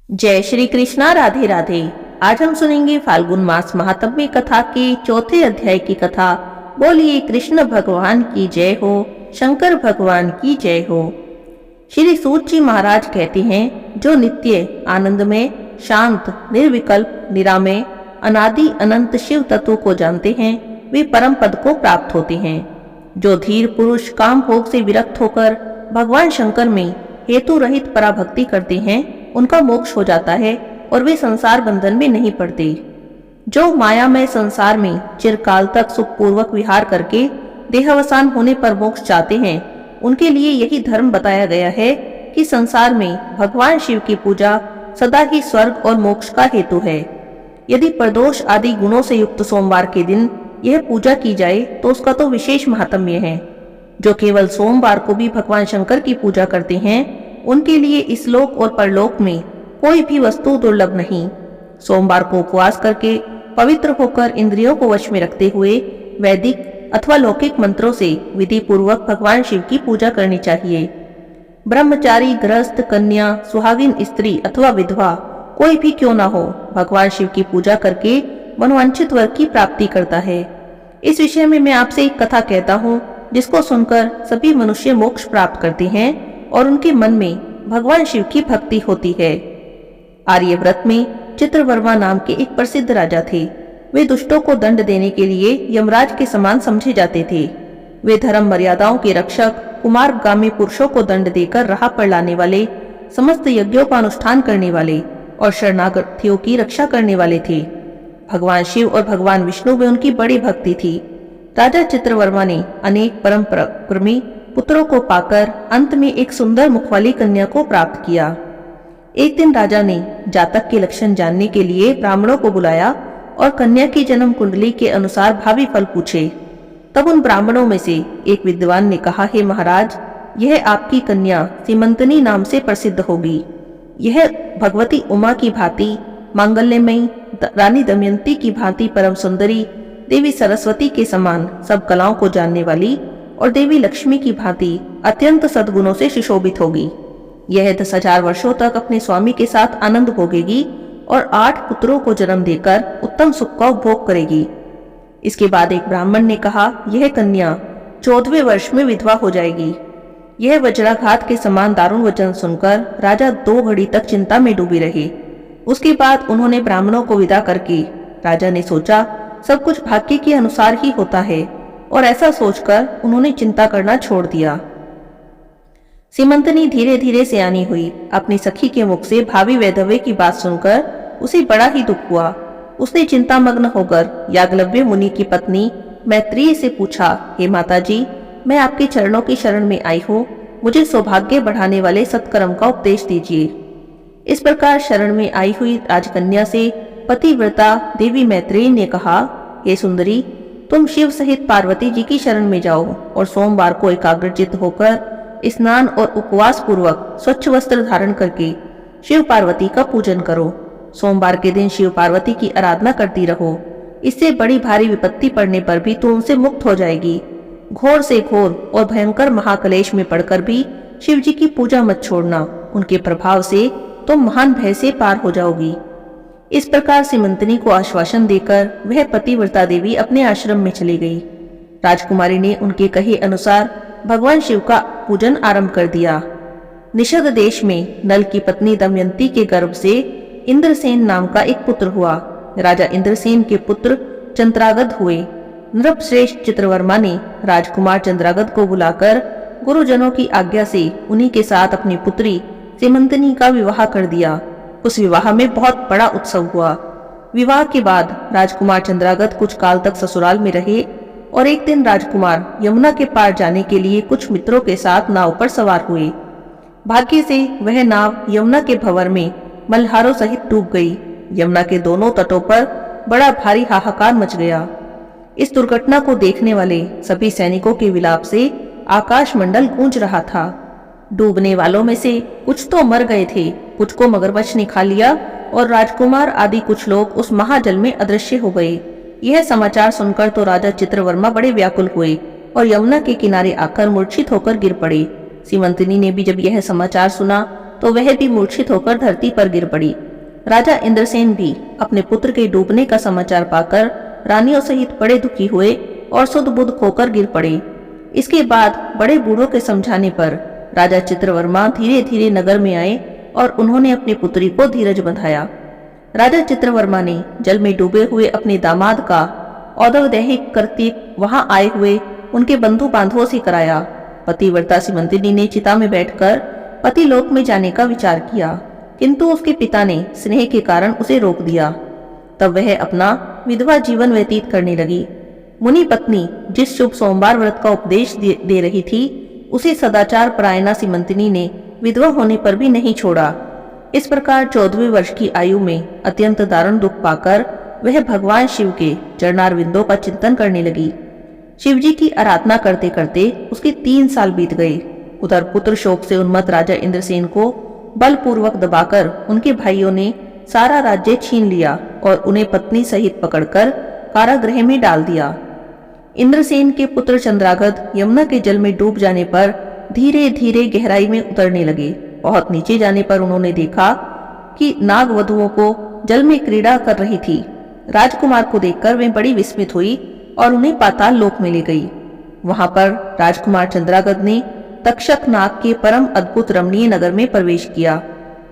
जय श्री कृष्णा। राधे राधे। आज हम सुनेंगे फाल्गुन मास महात्म्य कथा के चौथे अध्याय की कथा। बोलिए कृष्ण भगवान की जय हो, शंकर भगवान की जय हो। श्री सूत जी महाराज कहते हैं, जो नित्य आनंद में शांत निर्विकल्प निरामय अनादि अनंत शिव तत्व को जानते हैं, वे परम पद को प्राप्त होते हैं। जो धीर पुरुष काम भोग से विरक्त होकर भगवान शंकर में हेतु रहित पराभक्ति करते हैं, उनका मोक्ष हो जाता है और वे संसार बंधन में नहीं पड़ते। जो मायामय संसार में चिरकाल तक सुखपूर्वक विहार करके देहावसान होने पर मोक्ष चाहते हैं, उनके लिए यही धर्म बताया गया है कि संसार में भगवान शिव की पूजा सदा ही स्वर्ग और मोक्ष का हेतु है। यदि प्रदोष आदि गुणों से युक्त सोमवार के दिन यह पूजा की जाए तो उसका तो विशेष महात्म्य है। जो केवल सोमवार को भी भगवान शंकर की पूजा करते हैं, उनके लिए इस लोक और परलोक में कोई भी वस्तु दुर्लभ नहीं। सोमवार को उपवास करके पवित्र होकर इंद्रियों को वश में रखते हुए वैदिक अथवा लौकिक मंत्रों से विधि पूर्वक भगवान शिव की पूजा करनी चाहिए। ब्रह्मचारी, गृहस्थ, कन्या, सुहागिन स्त्री अथवा विधवा कोई भी क्यों ना हो, भगवान शिव की पूजा करके मनोवांछित वर की प्राप्ति करता है। इस विषय में मैं आपसे एक कथा कहता हूँ, जिसको सुनकर सभी मनुष्य मोक्ष प्राप्त करते हैं और उनके मन में भगवान शिव की भक्ति होती है। आर्यव्रत में चित्रवर्मा नाम के एक प्रसिद्ध राजा थे। वे दुष्टों को दंड देने के लिए यमराज के समान समझे जाते थे। वे धर्म मर्यादाओं के रक्षक, कुमारगामी पुरुषों को दंड देकर राह पर लाने वाले, समस्त यज्ञों का अनुष्ठान करने वाले और शरणार्थियों की रक्षा करने वाले थे। भगवान शिव और भगवान विष्णु में उनकी बड़ी भक्ति थी। राजा चित्रवर्मा ने अनेक परम पराक्रमी पुत्रों को पाकर अंत में एक सुंदर मुख वाली कन्या को प्राप्त किया। एक दिन राजा ने जातक के लक्षण जानने के लिए ब्राह्मणों को बुलाया और कन्या की जन्म कुंडली के अनुसार भावी फल पूछे। तब उन ब्राह्मणों में से एक विद्वान ने कहा, हे महाराज, यह आपकी कन्या सीमंतनी नाम से प्रसिद्ध होगी। यह भगवती उमा की भांति मांगल्यमयी, रानी दमयंती की भांति परम सुंदरी, देवी सरस्वती के समान सब कलाओं को जानने वाली और देवी लक्ष्मी की भांति अत्यंत सद्गुणों से सुशोभित होगी। यह 10,000 वर्षों तक अपने स्वामी के साथ आनंद भोगेगी और 8 पुत्रों को जन्म देकर उत्तम सुख का उपभोग करेगी। इसके बाद एक ब्राह्मण ने कहा, यह कन्या 14वें वर्ष में विधवा हो जाएगी। यह वज्राघात के समान दारुण वचन सुनकर राजा 2 घड़ी तक चिंता में डूबे रहे। उसके बाद उन्होंने ब्राह्मणों को विदा करके राजा ने सोचा, सब कुछ भाग्य के अनुसार ही होता है, और ऐसा सोचकर उन्होंने चिंता करना छोड़ दिया। सीमंतनी धीरे धीरे सयानी हुई। अपनी सखी के मुख से भावी वैधव्य की बात सुनकर उसे बड़ा ही दुख हुआ। उसने चिंतामग्न होकर याज्ञवल्क्य मुनि की पत्नी मैत्रेयी से पूछा, हे माताजी, मैं आपके चरणों की शरण में आई हूँ, मुझे सौभाग्य बढ़ाने वाले सत्कर्म का उपदेश दीजिए। इस प्रकार शरण में आई हुई राजकन्या से पतिव्रता देवी मैत्रेयी ने कहा, हे सुंदरी, तुम शिव सहित पार्वती जी की शरण में जाओ और सोमवार को एकाग्रचित्त होकर स्नान और उपवास पूर्वक स्वच्छ वस्त्र धारण करके शिव पार्वती का पूजन करो। सोमवार के दिन शिव पार्वती की आराधना करती रहो। इससे बड़ी भारी विपत्ति पड़ने पर भी तुम उनसे मुक्त हो जाएगी। घोर से घोर और भयंकर महाकलेश में पड़कर भी शिव जी की पूजा मत छोड़ना। उनके प्रभाव से तुम महान भय से पार हो जाओगी। इस प्रकार सीमंतनी को आश्वासन देकर वह पतिव्रता देवी अपने आश्रम में चली गई। राजकुमारी ने उनके कहे अनुसार भगवान शिव का पूजन आरंभ कर दिया। निषद देश में नल की पत्नी दमयंती के गर्भ से इंद्रसेन नाम का एक पुत्र हुआ। राजा इंद्रसेन के पुत्र चंद्रागद हुए। नृपश्रेष्ठ चित्रवर्मा ने राजकुमार चंद्रागद को बुलाकर गुरुजनों की आज्ञा से उन्हीं के साथ अपनी पुत्री सीमंतनी का विवाह कर दिया। उस विवाह में बहुत बड़ा उत्सव हुआ। विवाह के बाद राजकुमार चंद्रागद कुछ काल तक ससुराल में रहे और एक दिन राजकुमार यमुना के पार जाने के लिए कुछ मित्रों के साथ नाव पर सवार हुए। भाग्य से वह नाव यमुना के भंवर में मल्हारों सहित डूब गई। यमुना के दोनों तटों पर बड़ा भारी हाहाकार मच गया। इस दुर्घटना को देखने वाले सभी सैनिकों के विलाप से आकाश मंडल गूंज रहा था। डूबने वालों में से कुछ तो मर गए थे, कुछ को मगरमच्छ ने खा लिया और राजकुमार आदि कुछ लोग उस महाजल में अदृश्य हो गए। यह समाचार सुनकर तो राजा चित्रवर्मा बड़े व्याकुल हुए और यमुना के किनारे आकर मूर्छित होकर गिर पड़े। सीमंतनी ने भी जब यह समाचार सुना तो वह भी मूर्छित होकर धरती पर गिर पड़ी। राजा इंद्रसेन भी अपने पुत्र के डूबने का समाचार पाकर रानियों सहित बड़े दुखी हुए और सुध बुध खोकर गिर पड़े। इसके बाद बड़े बूढ़ों के समझाने पर राजा चित्रवर्मा धीरे धीरे नगर में आए और उन्होंने अपनी पुत्री को धीरज बंधाया। राजा चित्रवर्मा ने जल में डूबे हुए अपने दामाद का औदवदैहिक कर्तव्य वहां आए हुए उनके बंधु बांधवों से कराया। पतिव्रता सीमंतिनी ने चिता में बैठकर पति लोक में जाने का विचार किया, किंतु उसके पिता ने स्नेह के कारण उसे रोक दिया। तब वह अपना विधवा जीवन व्यतीत करने लगी। मुनि पत्नी जिस शुभ सोमवार व्रत का उपदेश दे रही थी, उसे सदाचार परायणा सीमंतिनी ने विधवा होने पर भी नहीं छोड़ा। इस प्रकार 14वें वर्ष की आयु में अत्यंत दारुण दुख पाकर वह भगवान शिव के चरणारविंदों का चिंतन करने लगी। शिव जी की आराधना करते करते उसके 3 साल बीत गए। उधर पुत्र शोक से उन्मत्त राजा इंद्रसेन को बलपूर्वक दबाकर उनके भाइयों ने सारा राज्य छीन लिया और उन्हें पत्नी सहित पकड़कर कारागृह में डाल दिया। इंद्रसेन के पुत्र चंद्रागत यमुना के जल में डूब जाने पर धीरे धीरे गहराई में उतरने लगे। बहुत नीचे जाने पर उन्होंने देखा कि नाग वधुओं को जल में क्रीड़ा कर रही थी। राजकुमार को देखकर वे बड़ी विस्मित हुई और उन्हें पाताल लोक में ले गई। वहां पर राजकुमार चंद्रागत ने तक्षक नाग के परम अद्भुत रमणीय नगर में प्रवेश किया।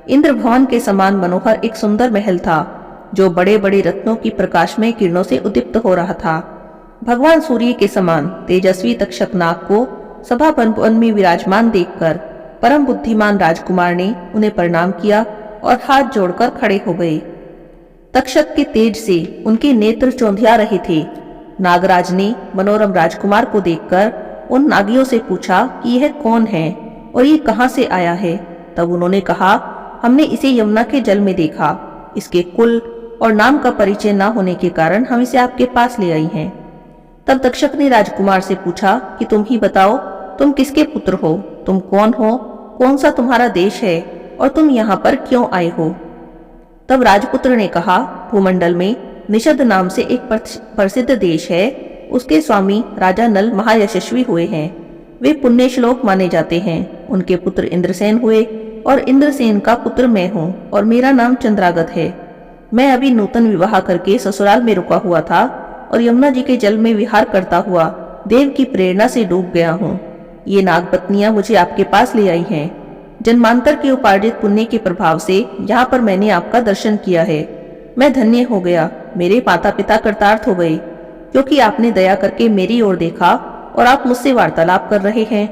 इंद्र भवन के समान मनोहर एक सुंदर महल था, जो बड़े बड़े रत्नों की प्रकाशमय किरणों से उद्दीप्त हो रहा था। भगवान सूर्य के समान तेजस्वी तक्षक नाग को सभा भवन में विराजमान देखकर परम बुद्धिमान राजकुमार ने उन्हें प्रणाम किया और हाथ जोड़कर खड़े हो गए। तक्षक के तेज से उनके नेत्र चौंधिया रहे थे। नागराज ने मनोरम राजकुमार को देखकर उन नागियों से पूछा कि यह कौन है और ये कहां से आया है। तब उन्होंने कहा, हमने इसे यमुना के जल में देखा। इसके कुल और नाम का परिचय न होने के कारण हम इसे आपके पास ले आई हैं। तब तक्षक ने राजकुमार से पूछा कि तुम ही बताओ, तुम किसके पुत्र हो, तुम कौन हो, कौन सा तुम्हारा देश है और तुम यहाँ पर क्यों आए हो। तब राजपुत्र ने कहा, भूमंडल में निषद नाम से एक प्रसिद्ध देश है, उसके स्वामी राजा नल महायशस्वी हुए हैं। वे पुण्य श्लोक माने जाते हैं। उनके पुत्र इंद्रसेन हुए और इंद्रसेन का पुत्र मैं हूँ और मेरा नाम चंद्रागत है। मैं अभी नूतन विवाह करके ससुराल में रुका हुआ था और यमुना जी के जल में विहार करता हुआ देव की प्रेरणा से डूब गया हूँ। ये नागपत्नियां मुझे आपके पास ले आई हैं। जन्मांतर के उपार्जित पुण्य के प्रभाव से यहाँ पर मैंने आपका दर्शन किया है। मैं धन्य हो गया। मेरे माता पिता कृतार्थ हो गए, क्योंकि आपने दया करके मेरी ओर देखा और आप मुझसे वार्तालाप कर रहे हैं।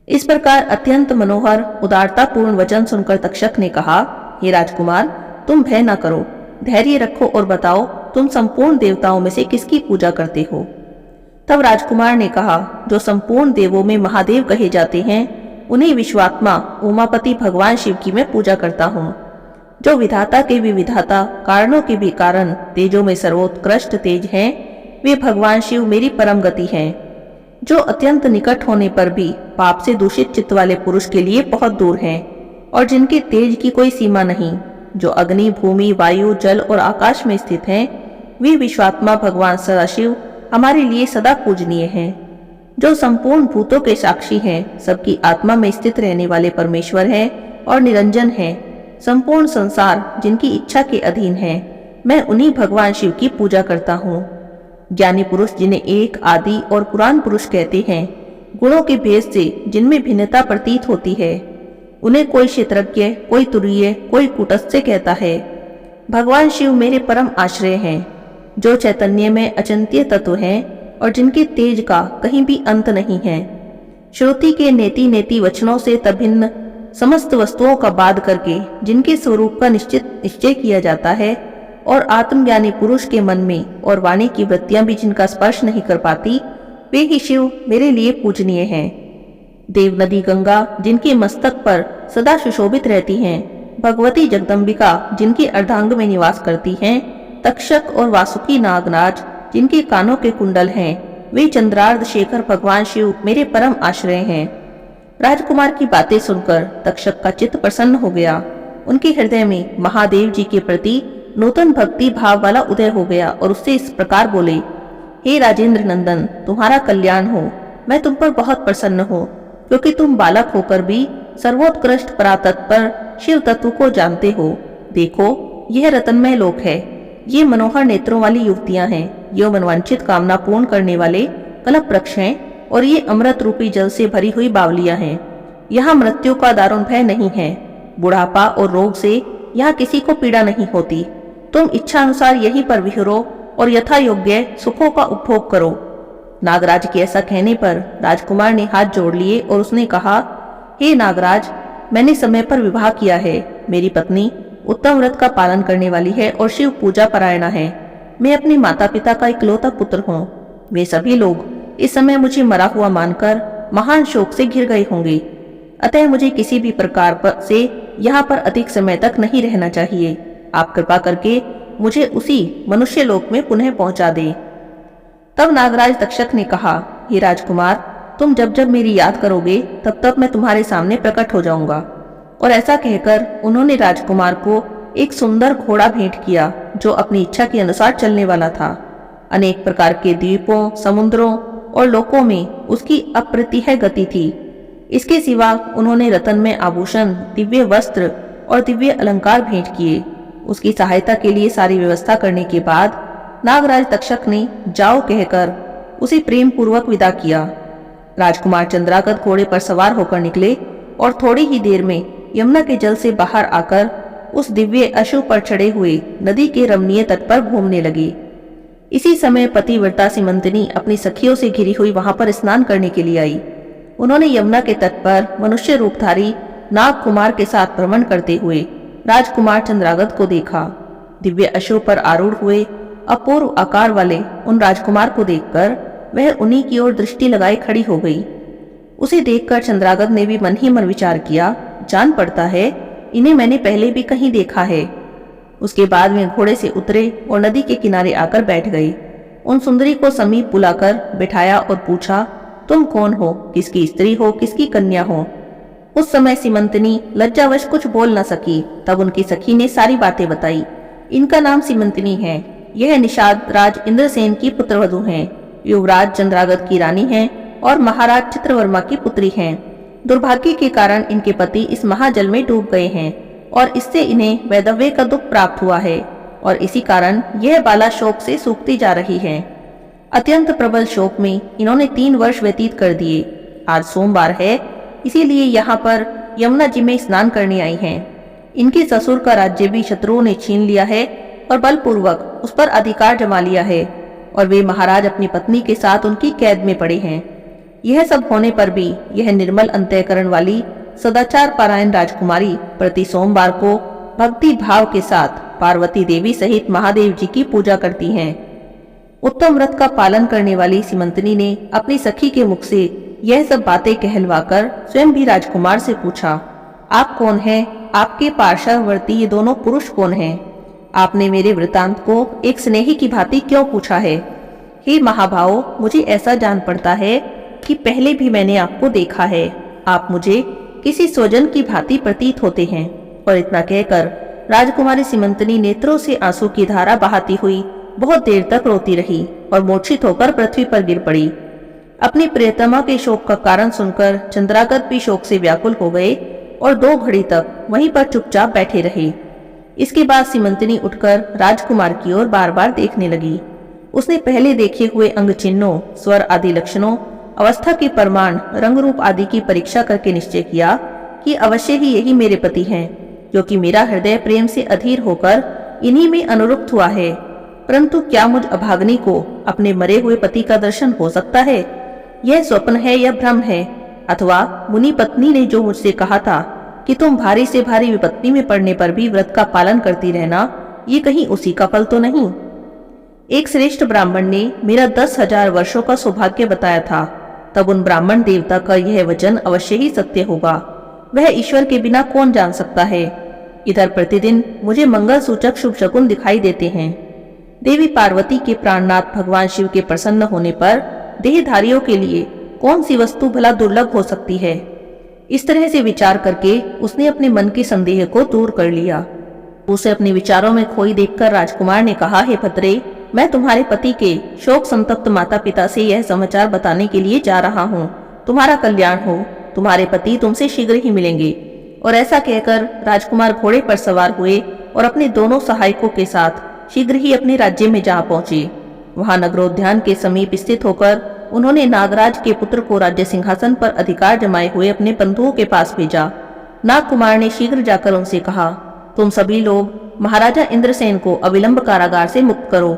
इस प्रकार अत्यंत मनोहर उदारतापूर्ण वचन सुनकर तक्षक ने कहा, हे राजकुमार, तुम भय न करो, धैर्य रखो और बताओ तुम संपूर्ण देवताओं में से किसकी पूजा करते हो। तब राजकुमार ने कहा, जो संपूर्ण देवों में महादेव कहे जाते हैं, उन्हें विश्वात्मा उमापति भगवान शिव की मैं पूजा करता हूँ। जो विधाता के भी विधाता, कारणों के भी कारण, तेजों में सर्वोत्कृष्ट तेज हैं, वे भगवान शिव मेरी परम गति हैं। जो अत्यंत निकट होने पर भी पाप से दूषित चित्त वाले पुरुष के लिए बहुत दूर हैं और जिनके तेज की कोई सीमा नहीं, जो अग्नि, भूमि, वायु, जल और आकाश में स्थित हैं, वे विश्वात्मा भगवान सदाशिव हमारे लिए सदा पूजनीय हैं। जो संपूर्ण भूतों के साक्षी हैं, सबकी आत्मा में स्थित रहने वाले परमेश्वर हैं और निरंजन हैं। संपूर्ण संसार जिनकी इच्छा के अधीन है, मैं उन्हीं भगवान शिव की पूजा करता हूँ। ज्ञानी पुरुष जिन्हें एक, आदि और पुराण पुरुष कहते हैं, गुणों के भेद से जिनमें भिन्नता प्रतीत होती है, उन्हें कोई क्षेत्रज्ञ, कोई तुरीय, कोई कूटस्थ कहता है। भगवान शिव मेरे परम आश्रय हैं, जो चैतन्य में अचिंत्य तत्व हैं और जिनके तेज का कहीं भी अंत नहीं है। श्रुति के नेति नेति वचनों से तभिन्न समस्त वस्तुओं का बाध करके जिनके स्वरूप का निश्चय किया जाता है और आत्मज्ञानी पुरुष के मन में और वाणी की वृत्तियां भी जिनका स्पर्श नहीं कर पाती, वे ही शिव मेरे लिए पूजनीय हैं। देव नदी गंगा जिनके मस्तक पर सदा सुशोभित रहती हैं, भगवती जगदम्बिका जिनके अर्धांग में निवास करती हैं, तक्षक और वासुकी नागराज जिनके कानों के कुंडल हैं, वे चंद्रार्ध शेखर भगवान शिव मेरे परम आश्रय हैं। राजकुमार की बातें सुनकर तक्षक का चित्त प्रसन्न हो गया। उनके हृदय में महादेव जी के प्रति नूतन भक्ति भाव वाला उदय हो गया और उससे इस प्रकार बोले, हे राजेंद्र नंदन, तुम्हारा कल्याण हो। मैं तुम पर बहुत प्रसन्न हूँ, क्योंकि तुम बालक होकर भी सर्वोत्कृष्ट परातत्पर शिव तत्व को जानते हो। देखो, यह रतनमय लोक है। ये मनोहर नेत्रों वाली युवतियां हैं। ये मनवांछित कामना पूर्ण करने वाले कल्प वृक्ष हैं और ये अमृत रूपी जल से भरी हुई बावलियां हैं। यहाँ मृत्यु का दारुण भय नहीं है। बुढ़ापा और रोग से यहाँ किसी को पीड़ा नहीं होती। तुम इच्छा अनुसार यहीं पर विहरो और यथा योग्य सुखों का उपभोग करो। नागराज के ऐसा कहने पर राजकुमार ने हाथ जोड़ लिए और उसने कहा, हे नागराज, मैंने समय पर विवाह किया है। मेरी पत्नी उत्तम व्रत का पालन करने वाली है और शिव पूजा परायणा है। मैं अपने माता पिता का इकलौता पुत्र हूँ। वे सभी लोग इस समय मुझे मरा हुआ मानकर महान शोक से घिर गए होंगे। अतः मुझे किसी भी प्रकार से यहाँ पर अधिक समय तक नहीं रहना चाहिए। आप कृपा करके मुझे उसी मनुष्य लोक में पुनः पहुंचा दें। तब नागराज तक्षक ने कहा, हे राजकुमार, तुम जब जब मेरी याद करोगे तब तब मैं तुम्हारे सामने प्रकट हो जाऊंगा। और ऐसा कहकर उन्होंने राजकुमार को एक सुंदर घोड़ा भेंट किया जो अपनी इच्छा के अनुसार चलने वाला था। अनेक प्रकार के द्वीपों, समुद्रों और लोकों में उसकी अप्रतिह गति थी। इसके सिवा उन्होंने रतन में आभूषण, दिव्य वस्त्र और दिव्य अलंकार भेंट किए। उसकी सहायता के लिए सारी व्यवस्था करने के बाद नागराज तक्षक ने जाओ कहकर उसे प्रेम पूर्वक विदा किया। राजकुमार चंद्रागत घोड़े पर सवार होकर निकले और थोड़ी ही देर में यमुना के जल से बाहर आकर उस दिव्य अश्व पर चढ़े हुए नदी के रमणीय तट पर घूमने लगे। इसी समय पतिव्रता सीमंतिनी अपनी सखियों से घिरी हुई वहां पर स्नान करने के लिए आई। उन्होंने यमुना के तट पर मनुष्य रूपधारी नाग कुमार के साथ भ्रमण करते हुए राजकुमार चंद्रागत को देखा। दिव्य अश्व पर आरूढ़ हुए अपूर्व आकार वाले उन राजकुमार को देखकर वह उन्हीं की ओर दृष्टि लगाए खड़ी हो गई। उसे देखकर चंद्रागत ने भी मन ही मन विचार किया, जान पड़ता है इन्हें मैंने पहले भी कहीं देखा है। उसके बाद में घोड़े से उतरे और नदी के किनारे आकर बैठ गए। उन सुंदरी को समीप बुलाकर बिठाया और पूछा, तुम कौन हो, किसकी स्त्री हो, किसकी कन्या हो। उस समय सीमंतिनी लज्जावश कुछ बोल न सकी। तब उनकी सखी ने सारी बातें बताई। इनका नाम सीमंतिनी है। यह निषाद राज इंद्रसेन की पुत्रवधू हैं। युवराज चंद्रागत की रानी हैं और महाराज चित्रवर्मा की पुत्री हैं। दुर्भाग्य के कारण इनके पति इस महाजल में डूब गए हैं और इससे इन्हें वैधव्य का दुख प्राप्त हुआ है और इसी कारण यह बाला शोक से सूखती जा रही है। अत्यंत प्रबल शोक में इन्होंने 3 वर्ष व्यतीत कर दिए। आज सोमवार है, इसीलिए यहाँ पर यमुना जी में स्नान करने आई हैं। इनके ससुर का राज्य भी शत्रुओं ने छीन लिया है और बलपूर्वक उस पर अधिकार जमा लिया है और वे महाराज अपनी पत्नी के साथ उनकी कैद में पड़े हैं। यह सब होने पर भी यह निर्मल अंतःकरण वाली सदाचार पारायण राजकुमारी प्रति सोमवार को भक्ति भाव के साथ पार्वती देवी सहित महादेव जी की पूजा करती हैं। उत्तम व्रत का पालन करने वाली सीमंतिनी ने अपनी सखी के मुख से यह सब बातें कहलवाकर स्वयं भी राजकुमार से पूछा, आप कौन हैं? आपके पार्श्ववर्ती ये दोनों पुरुष कौन हैं? आपने मेरे वृतांत को एक स्नेही की भांति क्यों पूछा है? हे महाभाव, मुझे ऐसा जान पड़ता है कि पहले भी मैंने आपको देखा है। आप मुझे किसी स्वजन की भांति प्रतीत होते हैं। और इतना कहकर राजकुमारी सीमंतिनी नेत्रों से आंसू की धारा बहाती हुई बहुत देर तक रोती रही और मूर्छित होकर पृथ्वी पर गिर पड़ी। अपनी प्रियतमा के शोक का कारण सुनकर चंद्रागत भी शोक से व्याकुल हो गए और 2 घड़ी तक वहीं पर चुपचाप बैठे रहे। इसके बाद सीमंतिनी उठकर राजकुमार की ओर बार बार देखने लगी। उसने पहले देखे हुए अंग चिन्हों, स्वर आदि लक्षणों, अवस्था के प्रमाण, रंग रूप आदि की परीक्षा करके निश्चय किया कि अवश्य ही यही मेरे पति हैं, क्योंकि मेरा हृदय प्रेम से अधीर होकर इन्हीं में अनुरक्त हुआ है। परंतु क्या मुझ अभाग्नि को अपने मरे हुए पति का दर्शन हो सकता है? यह स्वप्न है या भ्रम है? अथवा मुनि पत्नी ने जो मुझसे कहा था कि तुम भारी से भारी विपत्ति में पड़ने पर भी व्रत का पालन करती रहना, ये कहीं उसी का फल तो नहीं? एक श्रेष्ठ ब्राह्मण ने मेरा 10,000 वर्षों का सौभाग्य बताया था। तब उन ब्राह्मण देवता का यह वचन अवश्य ही सत्य होगा। वह ईश्वर के बिना कौन जान सकता है। इधर प्रतिदिन मुझे मंगल सूचक शुभ शकुन दिखाई देते हैं। देवी पार्वती के प्राणनाथ भगवान शिव के प्रसन्न होने पर देहधारियों के लिए कौन सी वस्तु भला दुर्लभ हो सकती है? इस तरह से विचार करके उसने अपने मन के संदेह को दूर कर लिया। उसे अपने विचारों में खोई देखकर राजकुमार ने कहा, हे भद्रे, मैं तुम्हारे पति के शोक संतप्त माता पिता से यह समाचार बताने के लिए जा रहा हूँ। तुम्हारा कल्याण हो। तुम्हारे पति तुमसे शीघ्र ही मिलेंगे। और ऐसा कहकर राजकुमार घोड़े पर सवार हुए और अपने दोनों सहायकों के साथ शीघ्र ही अपने राज्य में जा पहुंचे। वहां नगरोद्यान के समीप स्थित होकर उन्होंने नागराज के पुत्र को राज्य सिंहासन पर अधिकार जमाए हुए अपने बंधुओं के पास भेजा। नागकुमार ने शीघ्र जाकर उनसे कहा, तुम सभी लोग महाराजा इंद्रसेन को अविलंब कारागार से मुक्त करो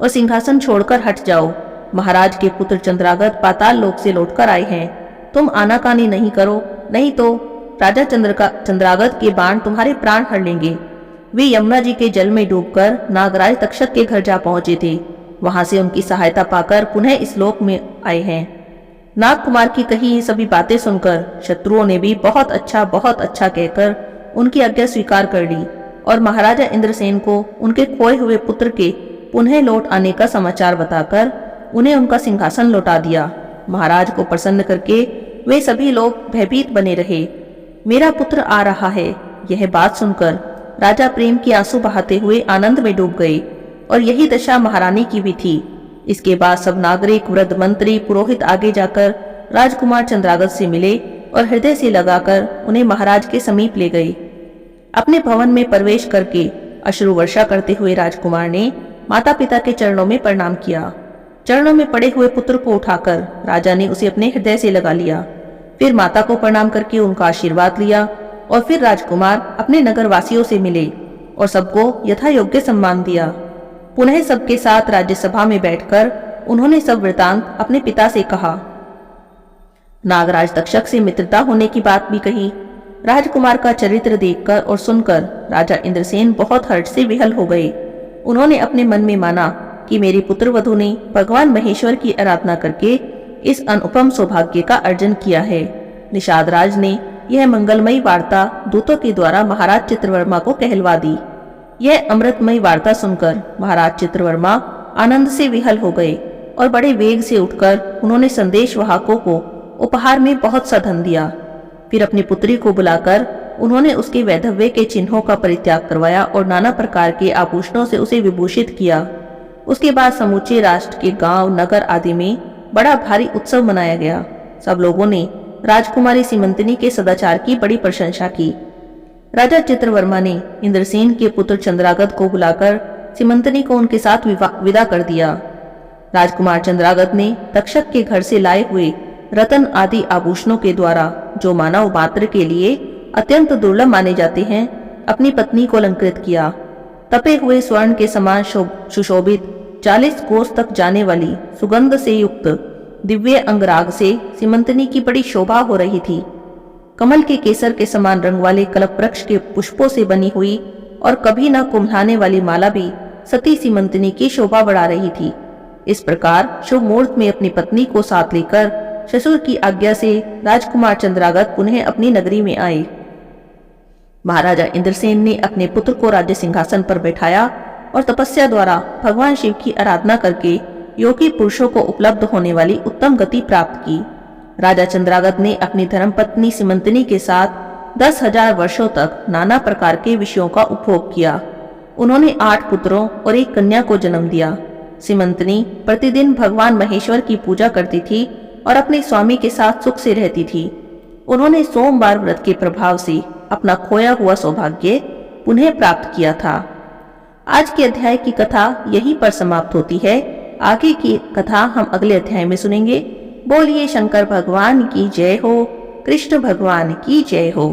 और सिंहासन छोड़कर हट जाओ। महाराज के पुत्र चंद्रागत पाताल लोक से लौटकर आए हैं। तुम आनाकानी नहीं करो, नहीं तो राजा चंद्रागत के बाण तुम्हारे प्राण हर लेंगे। वे यमुना जी के जल में डूबकर नागराज तक्षक के घर जा पहुंचे थे। वहां से उनकी सहायता पाकर पुनः इस लोक में आए हैं। नागकुमार की कही ये सभी बातें सुनकर शत्रुओं ने भी बहुत अच्छा कहकर उनकी आज्ञा स्वीकार कर ली और महाराजा इंद्रसेन को उनके खोए हुए पुत्र के पुनः लौट आने का समाचार बताकर उन्हें उनका सिंहासन लौटा दिया। महाराज को प्रसन्न करके वे सभी लोग भयभीत बने रहे। मेरा पुत्र आ रहा है, यह बात सुनकर राजा प्रेम के आंसू बहाते हुए आनंद में डूब गए और यही दशा महारानी की भी थी। इसके बाद सब नागरिक, वृद्ध, मंत्री, पुरोहित आगे जाकर राजकुमार चंद्रागत से मिले और हृदय से लगाकर उन्हें महाराज के समीप ले गए। अपने भवन में प्रवेश करके अश्रु वर्षा करते हुए राजकुमार ने माता पिता के चरणों में प्रणाम किया। चरणों में पड़े हुए पुत्र को उठाकर राजा ने उसे अपने हृदय से लगा लिया। फिर माता को प्रणाम करके उनका आशीर्वाद लिया और फिर राजकुमार अपने नगर वासियों से मिले और सबको यथा योग्य सम्मान दिया। पुनः सबके साथ राज्यसभा में बैठकर उन्होंने सब वृतांत अपने पिता से कहा। नागराज तक्षक से मित्रता होने की बात भी कही। राजकुमार का चरित्र देखकर और सुनकर राजा इंद्रसेन बहुत हर्ष से विहल हो गए। उन्होंने अपने मन में माना कि मेरी पुत्रवधू ने भगवान महेश्वर की आराधना करके इस अनुपम सौभाग्य का अर्जन किया है। निषाद राज ने यह मंगलमयी वार्ता दूतों के द्वारा महाराज चित्रवर्मा को कहलवा दी। यह अमृतमयी वार्ता सुनकर महाराज चित्रवर्मा आनंद से विहल हो गए और बड़े वेग से उठकर उन्होंने संदेशवाहकों को उपहार में बहुत सा धन दिया। फिर अपनी पुत्री को बुलाकर उन्होंने उसके वैधव्य के चिन्हों का परित्याग करवाया और नाना प्रकार के आभूषणों से उसे विभूषित किया। उसके बाद समूचे राष्ट्र के गांव, नगर आदि में बड़ा भारी उत्सव मनाया गया। सब लोगों ने राजकुमारी सीमंतिनी के सदाचार की बड़ी प्रशंसा की। राजा चित्रवर्मा ने इंद्रसेन के पुत्र चंद्रागत को बुलाकर सीमंतिनी को उनके साथ विदा कर दिया। राजकुमार चंद्रागत ने तक्षक के घर से लाए हुए रतन आदि आभूषणों के द्वारा, जो मानव मात्र के लिए अत्यंत दुर्लभ माने जाते हैं, अपनी पत्नी को अलंकृत किया। तपे हुए स्वर्ण के समान सुशोभित 40 कोस तक जाने वाली सुगंध से युक्त दिव्य अंगराग से सीमंतिनी की बड़ी शोभा हो रही थी। कमल के केसर के समान रंग वाले कल्प वृक्ष के पुष्पों से बनी हुई और कभी न कुम्भलाने वाली माला भी सती सीमंतिनी की शोभा बढ़ा रही थी। इस प्रकार शुभ मुहूर्त में अपनी पत्नी को साथ लेकर ससुर की आज्ञा से राजकुमार चंद्रागत पुनः अपनी नगरी में आए। महाराजा इंद्रसेन ने अपने पुत्र को राज्य सिंहासन पर बैठाया और तपस्या द्वारा भगवान शिव की आराधना करके योगी पुरुषों को उपलब्ध होने वाली उत्तम गति प्राप्त की। राजा चंद्रागत ने अपनी धर्मपत्नी सीमंतिनी के साथ 10,000 वर्षों तक नाना प्रकार के विषयों का उपभोग किया। उन्होंने 8 पुत्रों और 1 कन्या को जन्म दिया। सीमंतिनी प्रतिदिन भगवान महेश्वर की पूजा करती थी और अपने स्वामी के साथ सुख से रहती थी। उन्होंने सोमवार व्रत के प्रभाव से अपना खोया हुआ सौभाग्य पुनः प्राप्त किया था। आज के अध्याय की कथा यहीं पर समाप्त होती है। आगे की कथा हम अगले अध्याय में सुनेंगे। बोलिए शंकर भगवान की जय हो, कृष्ण भगवान की जय हो।